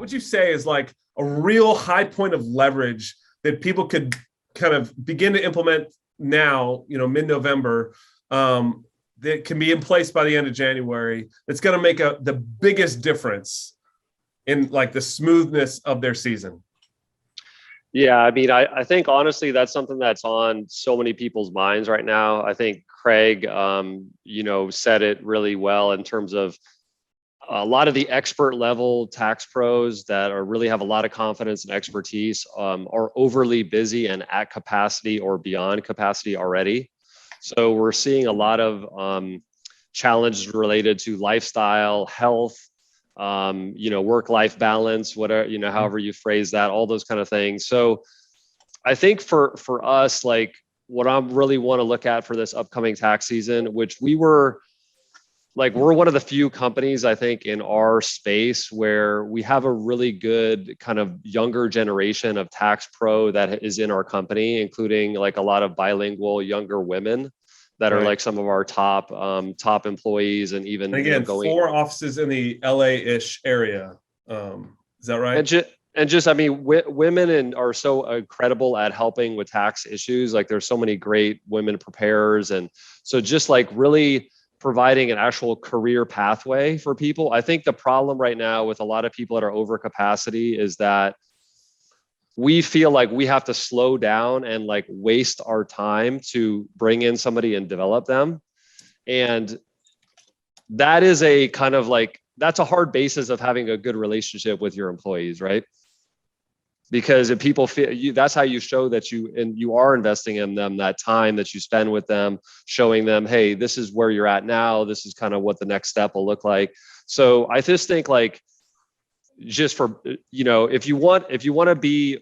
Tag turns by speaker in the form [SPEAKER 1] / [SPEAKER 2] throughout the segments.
[SPEAKER 1] would you say is like a real high point of leverage that people could kind of begin to implement now, mid-November, that can be in place by the end of January, that's going to make the biggest difference in like the smoothness of their season?
[SPEAKER 2] Yeah, I mean, I think honestly, that's something that's on so many people's minds right now. I think Craig, said it really well in terms of a lot of the expert level tax pros that really have a lot of confidence and expertise are overly busy and at capacity or beyond capacity already. So we're seeing a lot of challenges related to lifestyle, health, work-life balance, whatever, however you phrase that, all those kind of things. So I think for us, like what I really want to look at for this upcoming tax season, which we're one of the few companies, I think, in our space where we have a really good kind of younger generation of tax pro that is in our company, including like a lot of bilingual younger women that are like some of our top employees, and even
[SPEAKER 1] and again, 4 offices in the LA-ish area. Is that right?
[SPEAKER 2] And just I mean, women are so incredible at helping with tax issues. Like there's so many great women preparers, and so just like really providing an actual career pathway for people. I think the problem right now with a lot of people that are over capacity is that we feel like we have to slow down and like waste our time to bring in somebody and develop them. And that is a kind of like, that's a hard basis of having a good relationship with your employees, right? Because if people feel that's how you show that you are investing in them, that time that you spend with them, showing them, hey, this is where you're at now. This is kind of what the next step will look like. So I just think like, just for, if you want to be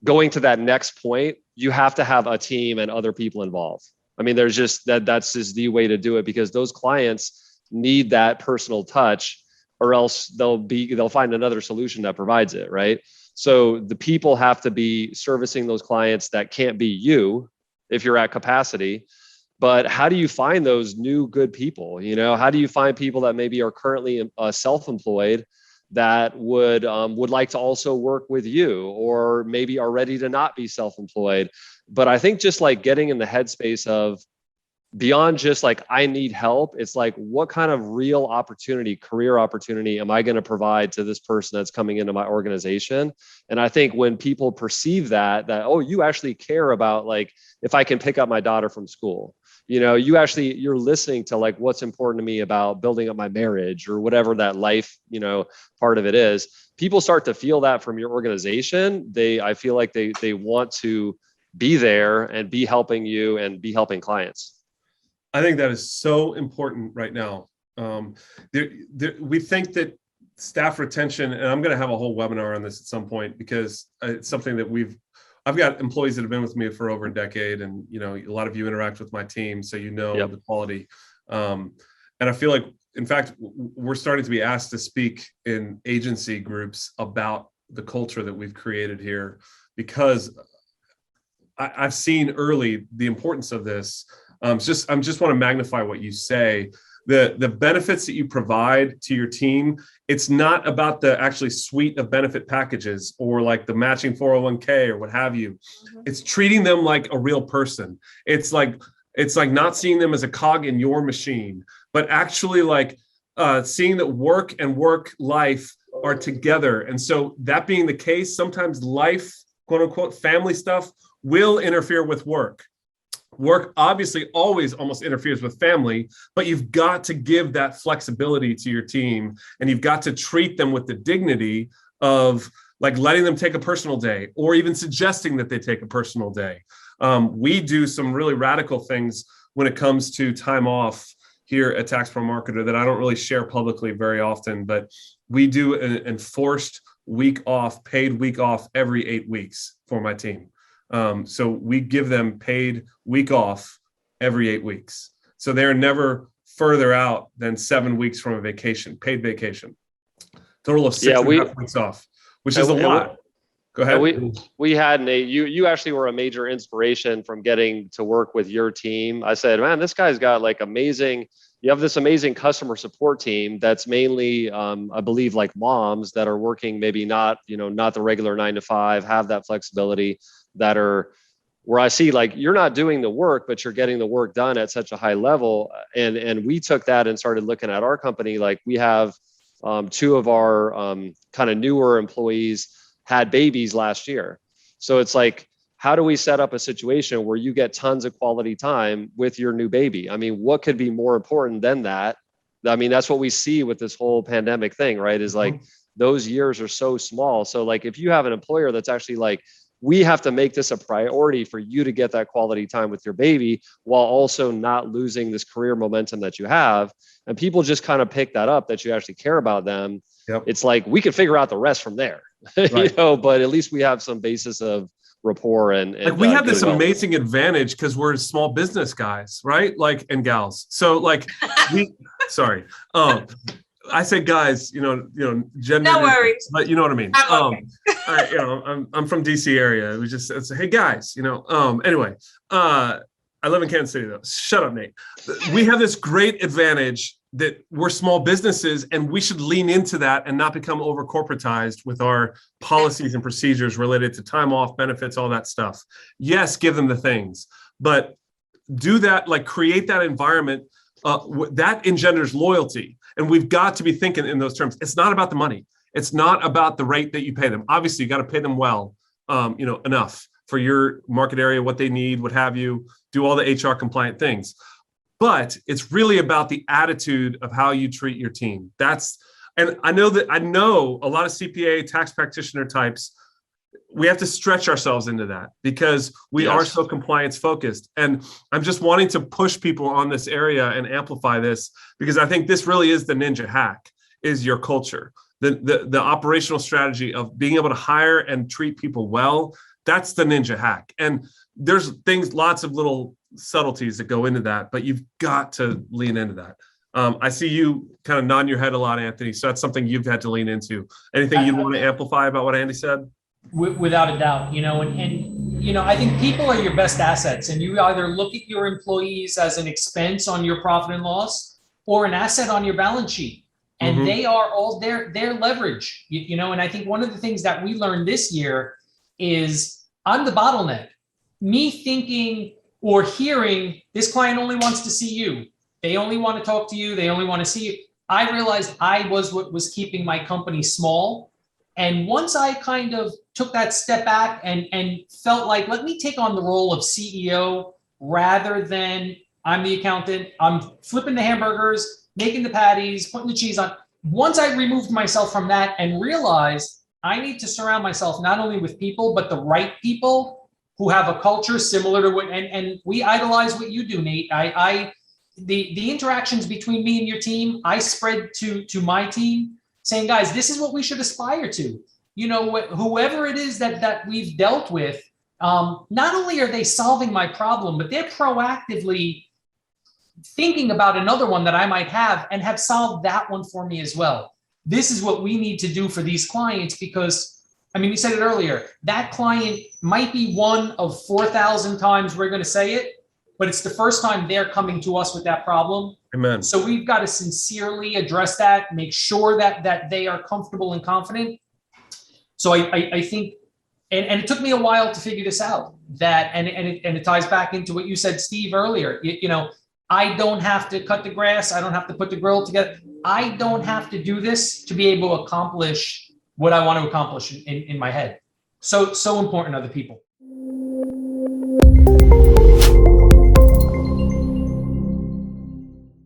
[SPEAKER 2] going to that next point, you have to have a team and other people involved. I mean, there's just that's just the way to do it, because those clients need that personal touch, or else they'll find another solution that provides it, right? So the people have to be servicing those clients that can't be you if you're at capacity. But how do you find those new good people? How do you find people that maybe are currently self-employed that would like to also work with you, or maybe are ready to not be self-employed? But I think just like getting in the headspace of beyond just like, I need help. It's like, what kind of real opportunity, career opportunity am I going to provide to this person that's coming into my organization? And I think when people perceive that, oh, you actually care about like, if I can pick up my daughter from school, you're listening to like, what's important to me about building up my marriage or whatever that life, part of it is. People start to feel that from your organization. I feel like they want to be there and be helping you and be helping clients.
[SPEAKER 1] I think that is so important right now. We think that staff retention, and I'm going to have a whole webinar on this at some point, because it's something that I've got employees that have been with me for over a decade, and a lot of you interact with my team, so the quality. And I feel like, in fact, we're starting to be asked to speak in agency groups about the culture that we've created here, because I've seen early the importance of this. I just want to magnify what you say. The benefits that you provide to your team, it's not about the actually suite of benefit packages or like the matching 401k or what have you. Mm-hmm. It's treating them like a real person. It's like not seeing them as a cog in your machine, but actually like seeing that work and work life are together. And so that being the case, sometimes life, quote unquote, family stuff will interfere with work. Work obviously always almost interferes with family, but you've got to give that flexibility to your team, and you've got to treat them with the dignity of like letting them take a personal day, or even suggesting that they take a personal day. We do some really radical things when it comes to time off here at TaxProMarketer that I don't really share publicly very often, but we do an enforced week off, paid week off every 8 weeks for my team. So we give them paid week off every 8 weeks. So they're never further out than 7 weeks from a vacation, paid vacation. Total of 6.5 weeks off, which is a lot. Go ahead.
[SPEAKER 2] We had you actually were a major inspiration from getting to work with your team. I said, man, this guy's got like amazing you have this amazing customer support team that's mainly, I believe, like moms that are working maybe not, not the regular 9 to 5, have that flexibility, that are where I see like you're not doing the work, but you're getting the work done at such a high level. And we took that and started looking at our company. Like we have two of our kind of newer employees had babies last year. So it's like, how do we set up a situation where you get tons of quality time with your new baby? I mean, what could be more important than that? I mean, that's what we see with this whole pandemic thing, right? Is like those years are so small. So like if you have an employer that's actually like, we have to make this a priority for you to get that quality time with your baby while also not losing this career momentum that you have. And people just kind of pick that up, that you actually care about them.
[SPEAKER 1] Yep.
[SPEAKER 2] It's like, we can figure out the rest from there,
[SPEAKER 1] Right.
[SPEAKER 2] but at least we have some basis of rapport and
[SPEAKER 1] like we have this amazing advantage because we're small business guys, right? Like, and gals. So like sorry. I say guys, gender,
[SPEAKER 3] no worries,
[SPEAKER 1] but you know what I mean.
[SPEAKER 3] I'm okay.
[SPEAKER 1] I'm from DC area. It was just, it's, hey guys, anyway, I live in Kansas City though. Shut up, Nate. We have this great advantage that we're small businesses, and we should lean into that and not become over corporatized with our policies and procedures related to time off, benefits, all that stuff. Yes, give them the things, but do that, like create that environment that engenders loyalty. And we've got to be thinking in those terms. It's not about the money. It's not about the rate that you pay them. Obviously, you got to pay them well, enough for your market area, what they need, what have you, do all the HR compliant things. But it's really about the attitude of how you treat your team. And I know a lot of CPA tax practitioner types, we have to stretch ourselves into that because we are so compliance focused. And I'm just wanting to push people on this area and amplify this, because I think this really is the ninja hack, is your culture. The operational strategy of being able to hire and treat people well. That's the ninja hack. And there's lots of little subtleties that go into that, but you've got to lean into that. I see you kind of nodding your head a lot, Anthony. So that's something you've had to lean into. Anything you'd want to amplify about what Andy said?
[SPEAKER 4] Without a doubt, and I think people are your best assets, and you either look at your employees as an expense on your profit and loss or an asset on your balance sheet. And they are all their leverage, and I think one of the things that we learned this year is I'm the bottleneck. Me thinking or hearing this client only wants to see you. They only want to talk to you. They only want to see you. I realized I was what was keeping my company small. And once I kind of took that step back and felt like, let me take on the role of CEO rather than I'm the accountant, I'm flipping the hamburgers, making the patties, putting the cheese on. Once I removed myself from that and realized I need to surround myself not only with people, but the right people who have a culture similar to what, and we idolize what you do, Nate. The interactions between me and your team, I spread to my team saying, guys, this is what we should aspire to. Whoever it is that we've dealt with, not only are they solving my problem, but they're proactively thinking about another one that I might have and have solved that one for me as well. This is what we need to do for these clients because, you said it earlier, that client might be one of 4,000 times we're going to say it, but it's the first time they're coming to us with that problem.
[SPEAKER 1] Amen.
[SPEAKER 4] So we've got to sincerely address that, make sure that they are comfortable and confident. So I think, and it took me a while to figure this out, and it ties back into what you said, Steve, earlier. I don't have to cut the grass. I don't have to put the grill together. I don't have to do this to be able to accomplish what I want to accomplish in my head. So important, other people.